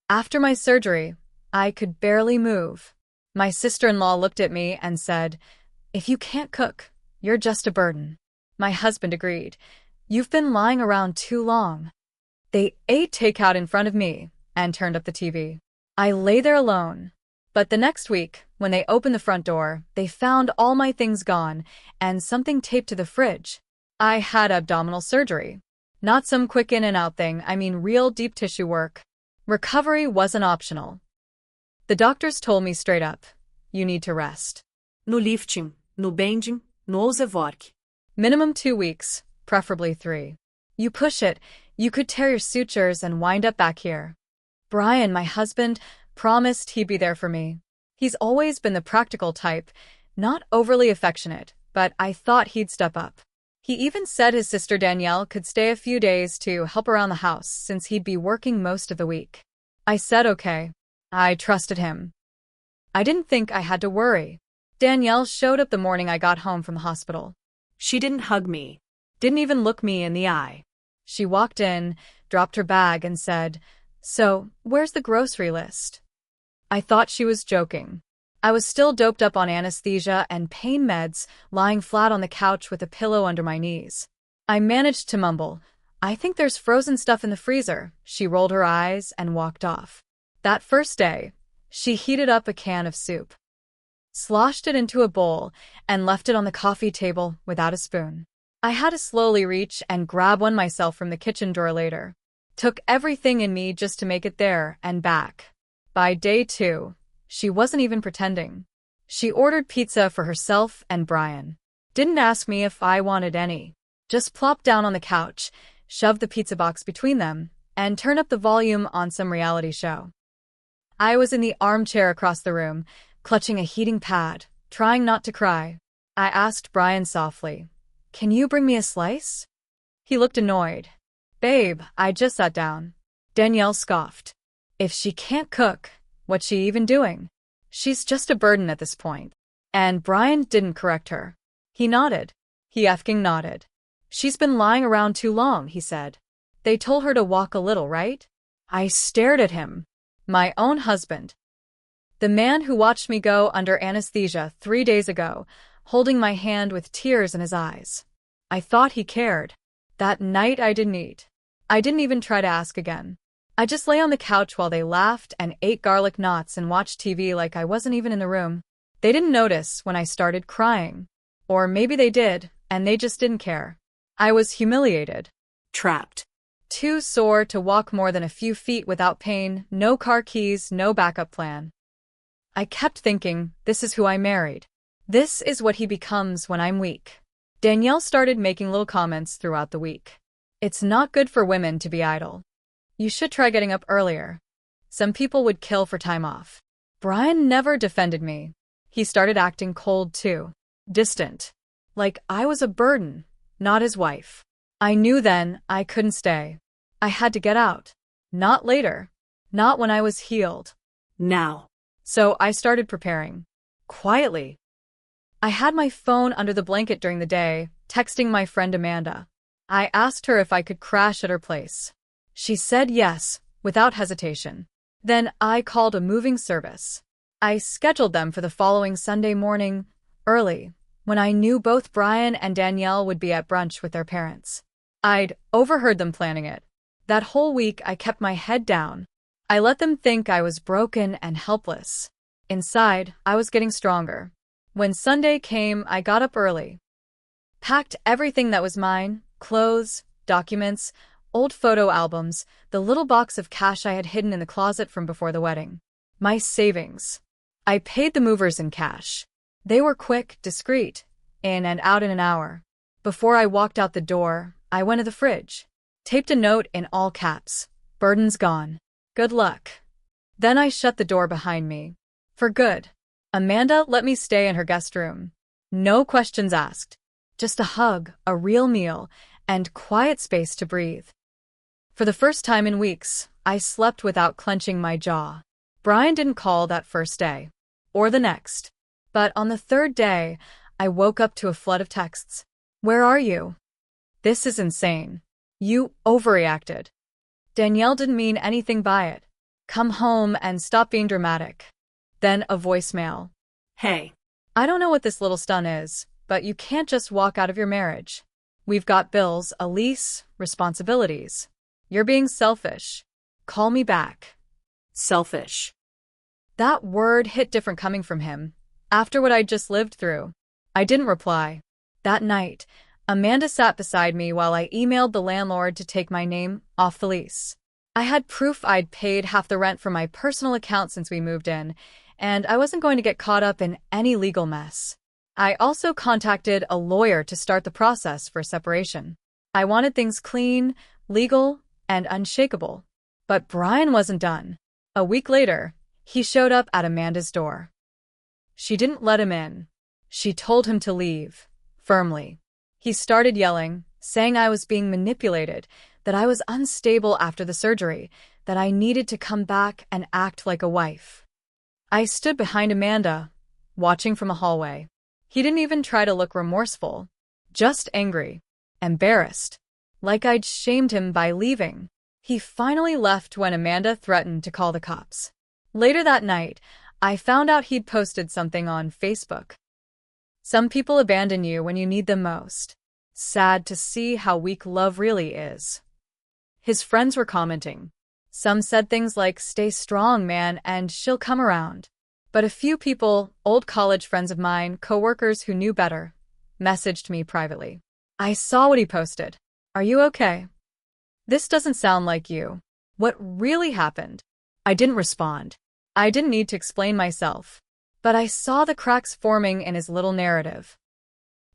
After my surgery, I could barely move. My sister-in-law looked at me and said, "If you can't cook, you're just a burden." My husband agreed. "You've been lying around too long." They ate takeout in front of me and turned up the TV. I lay there alone. But the next week, when they opened the front door, they found all my things gone and something taped to the fridge. I had abdominal surgery. Not some quick in and out thing, I mean real deep tissue work. Recovery wasn't optional. The doctors told me straight up, "You need to rest." No lifting, no bending, no work. Minimum 2 weeks, preferably 3. You push it, you could tear your sutures and wind up back here. Brian, my husband, promised he'd be there for me. He's always been the practical type, not overly affectionate, but I thought he'd step up. He even said his sister Danielle could stay a few days to help around the house since he'd be working most of the week. I said okay. I trusted him. I didn't think I had to worry. Danielle showed up the morning I got home from the hospital. She didn't hug me. Didn't even look me in the eye. She walked in, dropped her bag, and said, "So, where's the grocery list?" I thought she was joking. I was still doped up on anesthesia and pain meds, lying flat on the couch with a pillow under my knees. I managed to mumble, "I think there's frozen stuff in the freezer." She rolled her eyes and walked off. That first day, she heated up a can of soup, sloshed it into a bowl, and left it on the coffee table without a spoon. I had to slowly reach and grab one myself from the kitchen drawer later. Took everything in me just to make it there and back. By day 2, she wasn't even pretending. She ordered pizza for herself and Brian. Didn't ask me if I wanted any. Just plopped down on the couch, shoved the pizza box between them, and turned up the volume on some reality show. I was in the armchair across the room, clutching a heating pad, trying not to cry. I asked Brian softly, "Can you bring me a slice?" He looked annoyed. "Babe, I just sat down." Danielle scoffed. "If she can't cook, what's she even doing? She's just a burden at this point." And Brian didn't correct her. He nodded. He effing nodded. "She's been lying around too long," he said. "They told her to walk a little, right?" I stared at him. My own husband. The man who watched me go under anesthesia 3 days ago, holding my hand with tears in his eyes. I thought he cared. That night I didn't eat. I didn't even try to ask again. I just lay on the couch while they laughed and ate garlic knots and watched TV like I wasn't even in the room. They didn't notice when I started crying. Or maybe they did, and they just didn't care. I was humiliated. Trapped. Too sore to walk more than a few feet without pain, no car keys, no backup plan. I kept thinking, this is who I married. This is what he becomes when I'm weak. Danielle started making little comments throughout the week. "It's not good for women to be idle. You should try getting up earlier." Some people would kill for time off. Brian never defended me. He started acting cold too. Distant. Like I was a burden, not his wife. I knew then I couldn't stay. I had to get out. Not later. Not when I was healed. Now. So I started preparing. Quietly. I had my phone under the blanket during the day, texting my friend Amanda. I asked her if I could crash at her place. She said yes, without hesitation. Then I called a moving service. I scheduled them for the following Sunday morning, early, when I knew both Brian and Danielle would be at brunch with their parents. I'd overheard them planning it. That whole week I kept my head down. I let them think I was broken and helpless. Inside, I was getting stronger. When Sunday came, I got up early. Packed everything that was mine, clothes, documents, old photo albums, the little box of cash I had hidden in the closet from before the wedding. My savings. I paid the movers in cash. They were quick, discreet, in and out in an hour. Before I walked out the door, I went to the fridge. Taped a note in all caps. "Burden's gone. Good luck." Then I shut the door behind me. For good. Amanda let me stay in her guest room. No questions asked. Just a hug, a real meal, and quiet space to breathe. For the first time in weeks, I slept without clenching my jaw. Brian didn't call that first day. Or the next. But on the third day, I woke up to a flood of texts. "Where are you? This is insane. You overreacted." Danielle didn't mean anything by it. Come home and stop being dramatic. Then a voicemail. Hey. I don't know what this little stunt is, but you can't just walk out of your marriage. We've got bills, a lease, responsibilities. You're being selfish. Call me back. Selfish. That word hit different coming from him. After what I'd just lived through, I didn't reply. That night, Amanda sat beside me while I emailed the landlord to take my name off the lease. I had proof I'd paid half the rent from my personal account since we moved in, and I wasn't going to get caught up in any legal mess. I also contacted a lawyer to start the process for separation. I wanted things clean, legal, and unshakable. But Brian wasn't done. A week later, he showed up at Amanda's door. She didn't let him in. She told him to leave, firmly. He started yelling, saying I was being manipulated, that I was unstable after the surgery, that I needed to come back and act like a wife. I stood behind Amanda, watching from a hallway. He didn't even try to look remorseful, just angry, embarrassed, like I'd shamed him by leaving. He finally left when Amanda threatened to call the cops. Later that night, I found out he'd posted something on Facebook. Some people abandon you when you need them most. Sad to see how weak love really is. His friends were commenting. Some said things like, "Stay strong, man, and she'll come around." But a few people, old college friends of mine, coworkers who knew better, messaged me privately. I saw what he posted. Are you okay? This doesn't sound like you. What really happened? I didn't respond. I didn't need to explain myself. But I saw the cracks forming in his little narrative.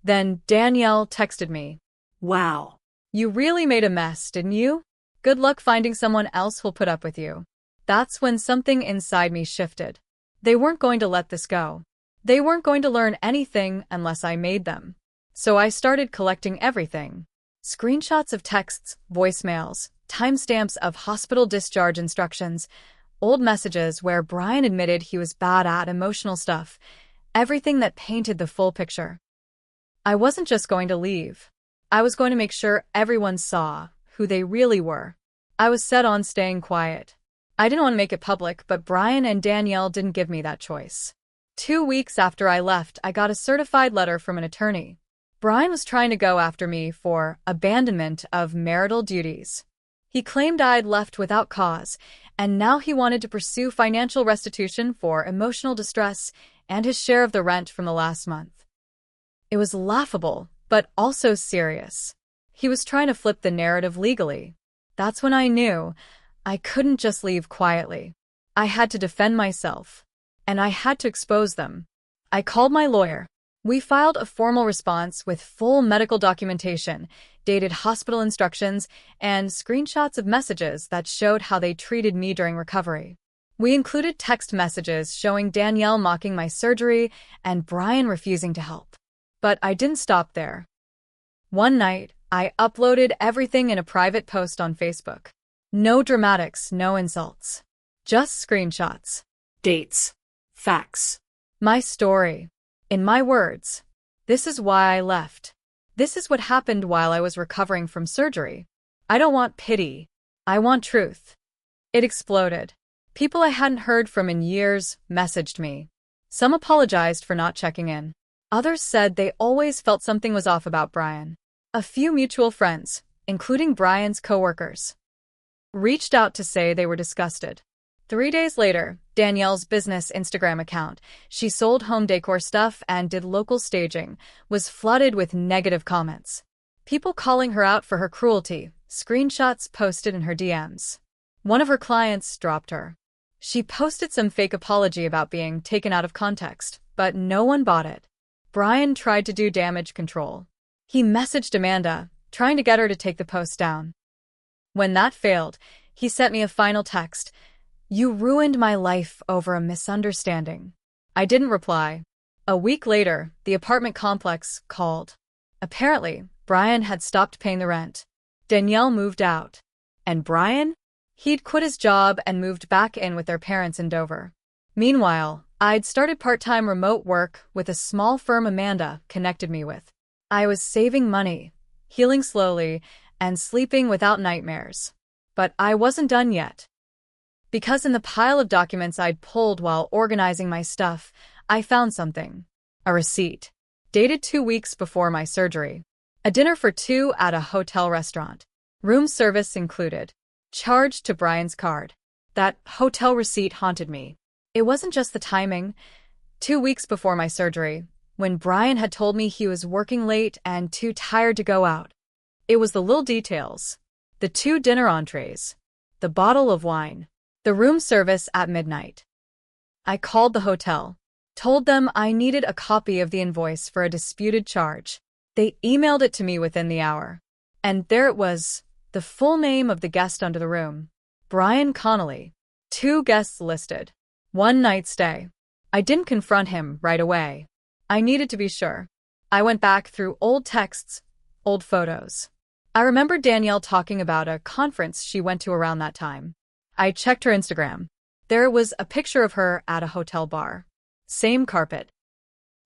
Then Danielle texted me. Wow. You really made a mess, didn't you? Good luck finding someone else who'll put up with you. That's when something inside me shifted. They weren't going to let this go. They weren't going to learn anything unless I made them. So I started collecting everything. Screenshots of texts, voicemails, timestamps of hospital discharge instructions, old messages where Brian admitted he was bad at emotional stuff, everything that painted the full picture. I wasn't just going to leave. I was going to make sure everyone saw who they really were. I was set on staying quiet. I didn't want to make it public, but Brian and Danielle didn't give me that choice. 2 weeks after I left, I got a certified letter from an attorney. Brian was trying to go after me for abandonment of marital duties. He claimed I'd left without cause, and now he wanted to pursue financial restitution for emotional distress and his share of the rent from the last month. It was laughable, but also serious. He was trying to flip the narrative legally. That's when I knew I couldn't just leave quietly. I had to defend myself, and I had to expose them. I called my lawyer. We filed a formal response with full medical documentation, dated hospital instructions, and screenshots of messages that showed how they treated me during recovery. We included text messages showing Danielle mocking my surgery and Brian refusing to help. But I didn't stop there. One night, I uploaded everything in a private post on Facebook. No dramatics, no insults. Just screenshots. Dates. Facts. My story. In my words. This is why I left. This is what happened while I was recovering from surgery. I don't want pity. I want truth. It exploded. People I hadn't heard from in years messaged me. Some apologized for not checking in. Others said they always felt something was off about Brian. A few mutual friends, including Brian's coworkers, reached out to say they were disgusted. 3 days later, Danielle's business Instagram account, she sold home decor stuff and did local staging, was flooded with negative comments. People calling her out for her cruelty, screenshots posted in her DMs. One of her clients dropped her. She posted some fake apology about being taken out of context, but no one bought it. Brian tried to do damage control. He messaged Amanda, trying to get her to take the post down. When that failed, he sent me a final text. You ruined my life over a misunderstanding. I didn't reply. A week later, the apartment complex called. Apparently, Brian had stopped paying the rent. Danielle moved out. And Brian? He'd quit his job and moved back in with their parents in Dover. Meanwhile, I'd started part-time remote work with a small firm Amanda connected me with. I was saving money, healing slowly, and sleeping without nightmares. But I wasn't done yet. Because in the pile of documents I'd pulled while organizing my stuff, I found something. A receipt. Dated 2 weeks before my surgery. A dinner for two at a hotel restaurant. Room service included. Charged to Brian's card. That hotel receipt haunted me. It wasn't just the timing. 2 weeks before my surgery, when Brian had told me he was working late and too tired to go out. It was the little details. The 2 dinner entrees. The bottle of wine. The room service at midnight. I called the hotel. Told them I needed a copy of the invoice for a disputed charge. They emailed it to me within the hour. And there it was, the full name of the guest under the room. Brian Connolly. 2 guests listed. 1 night stay. I didn't confront him right away. I needed to be sure. I went back through old texts, old photos. I remembered Danielle talking about a conference she went to around that time. I checked her Instagram. There was a picture of her at a hotel bar. Same carpet.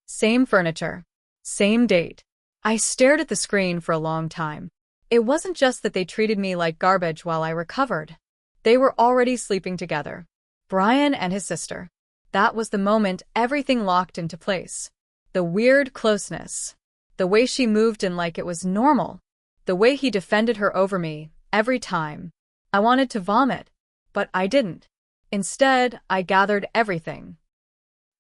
Same furniture. Same date. I stared at the screen for a long time. It wasn't just that they treated me like garbage while I recovered. They were already sleeping together. Brian and his sister. That was the moment everything locked into place. The weird closeness. The way she moved in like it was normal. The way he defended her over me, every time. I wanted to vomit, but I didn't. Instead, I gathered everything.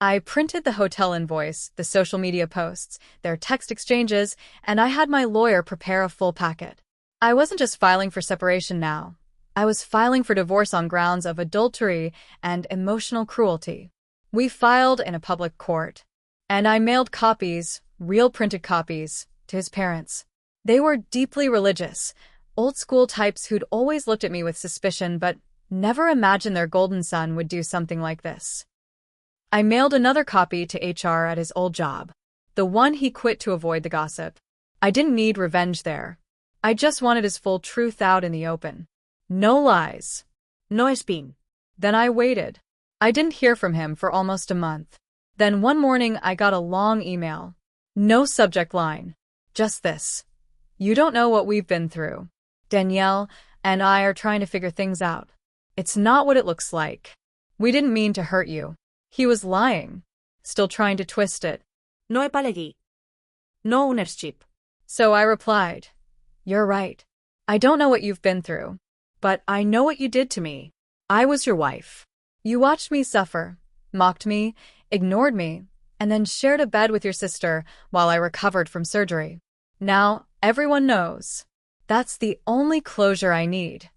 I printed the hotel invoice, the social media posts, their text exchanges, and I had my lawyer prepare a full packet. I wasn't just filing for separation now. I was filing for divorce on grounds of adultery and emotional cruelty. We filed in a public court, and I mailed copies, real printed copies, to his parents. They were deeply religious, old-school types who'd always looked at me with suspicion but never imagined their golden son would do something like this. I mailed another copy to HR at his old job, the one he quit to avoid the gossip. I didn't need revenge there. I just wanted his full truth out in the open. No lies. No spin. Then I waited. I didn't hear from him for almost a month. Then one morning I got a long email. No subject line. Just this. You don't know what we've been through. Danielle and I are trying to figure things out. It's not what it looks like. We didn't mean to hurt you. He was lying. Still trying to twist it. No apology. No ownership. So I replied, "You're right. I don't know what you've been through. But I know what you did to me. I was your wife. You watched me suffer, mocked me, ignored me, and then shared a bed with your sister while I recovered from surgery. Now, everyone knows. That's the only closure I need."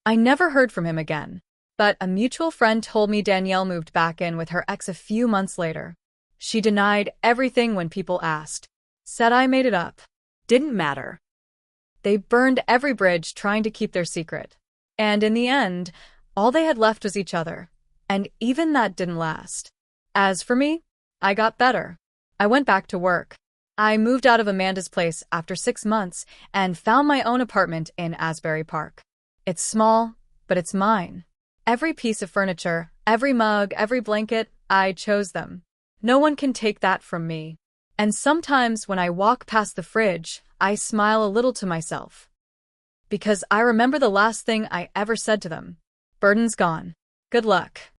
I never heard from him again. But a mutual friend told me Danielle moved back in with her ex a few months later. She denied everything when people asked. Said I made it up. Didn't matter. They burned every bridge trying to keep their secret. And in the end, all they had left was each other. And even that didn't last. As for me, I got better. I went back to work. I moved out of Amanda's place after 6 months and found my own apartment in Asbury Park. It's small, but it's mine. Every piece of furniture, every mug, every blanket, I chose them. No one can take that from me. And sometimes when I walk past the fridge, I smile a little to myself. Because I remember the last thing I ever said to them. Burden's gone. Good luck.